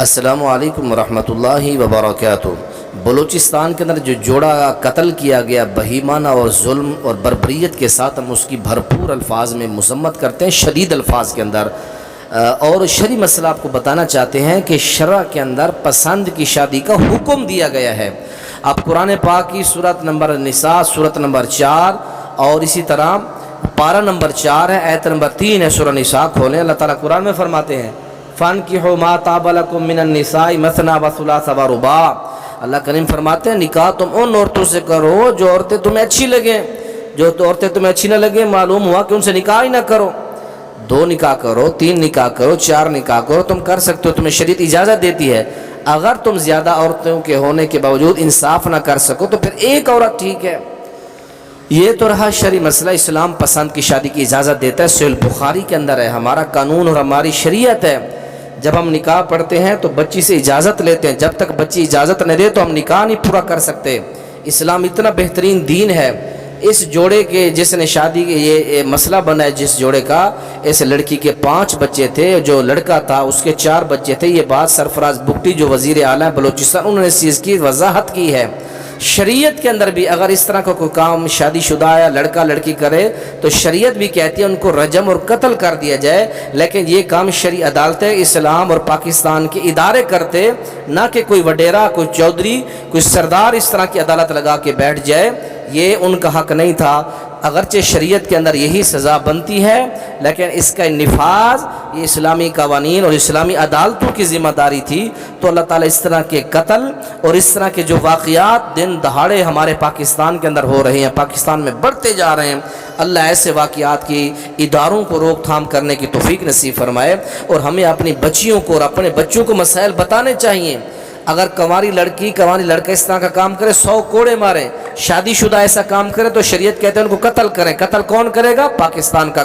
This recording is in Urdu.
السلام علیکم ورحمۃ اللہ وبرکاتہ۔ بلوچستان کے اندر جو جوڑا قتل کیا گیا بہیمانہ اور ظلم اور بربریت کے ساتھ، ہم اس کی بھرپور الفاظ میں مذمت کرتے ہیں، شدید الفاظ کے اندر، اور شرعی مسئلہ آپ کو بتانا چاہتے ہیں کہ شرع کے اندر پسند کی شادی کا حکم دیا گیا ہے۔ آپ قرآن پاک کی سورۃ نمبر نساء سورۃ نمبر 4 اور اسی طرح پارہ نمبر 4 ہے، آیت نمبر 3 ہے، سورہ نساء کھولیں۔ اللہ تعالیٰ قرآن میں فرماتے ہیں فَانْكِحُوا مَا طَابَ لَكُم مِّنَ النِّسَاءِ مَثْنَىٰ وَثُلَاثَ وَرُبَاعَ۔ اللہ کریم فرماتے ہیں نکاح تم ان عورتوں سے کرو جو عورتیں تمہیں اچھی لگیں، جو عورتیں تمہیں اچھی نہ لگیں معلوم ہوا کہ ان سے نکاح ہی نہ کرو۔ 2 نکاح کرو، 3 نکاح کرو، 4 نکاح کرو، تم کر سکتے ہو، تمہیں شریعت اجازت دیتی ہے۔ اگر تم زیادہ عورتوں کے ہونے کے باوجود انصاف نہ کر سکو تو پھر ایک عورت ٹھیک ہے۔ یہ تو رہا شرعی مسئلہ، اسلام پسند کی شادی کی اجازت دیتا ہے، صحیح البخاری کے اندر ہے، ہمارا قانون اور ہماری شریعت ہے۔ جب ہم نکاح پڑھتے ہیں تو بچی سے اجازت لیتے ہیں، جب تک بچی اجازت نہ دے تو ہم نکاح نہیں پورا کر سکتے۔ اسلام اتنا بہترین دین ہے۔ اس جوڑے کے جس نے شادی کے یہ مسئلہ بنا ہے، جس جوڑے کا، اس لڑکی کے 5 بچے تھے، جو لڑکا تھا اس کے 4 بچے تھے۔ یہ بات سرفراز بگٹی جو وزیر اعلیٰ بلوچستان، انہوں نے اس چیز کی وضاحت کی ہے۔ شریعت کے اندر بھی اگر اس طرح کا کوئی کام شادی شدہ یا لڑکا لڑکی کرے تو شریعت بھی کہتی ہے ان کو رجم اور قتل کر دیا جائے، لیکن یہ کام شرعی عدالتیں اسلام اور پاکستان کے ادارے کرتے، نہ کہ کوئی وڈیرا، کوئی چودھری، کوئی سردار اس طرح کی عدالت لگا کے بیٹھ جائے۔ یہ ان کا حق نہیں تھا، اگرچہ شریعت کے اندر یہی سزا بنتی ہے، لیکن اس کا نفاذ یہ اسلامی قوانین اور اسلامی عدالتوں کی ذمہ داری تھی۔ تو اللہ تعالیٰ اس طرح کے قتل اور اس طرح کے جو واقعات دن دہاڑے ہمارے پاکستان کے اندر ہو رہے ہیں، پاکستان میں بڑھتے جا رہے ہیں، اللہ ایسے واقعات کی اداروں کو روک تھام کرنے کی توفیق نصیب فرمائے، اور ہمیں اپنی بچیوں کو اور اپنے بچوں کو مسائل بتانے چاہیے۔ اگر کنواری لڑکی کنواری لڑکا اس طرح کا کام کرے 100 کوڑے مارے، شادی شدہ ایسا کام کرے تو شریعت کہتے ہیں ان کو قتل کریں۔ قتل کون کرے گا؟ پاکستان کا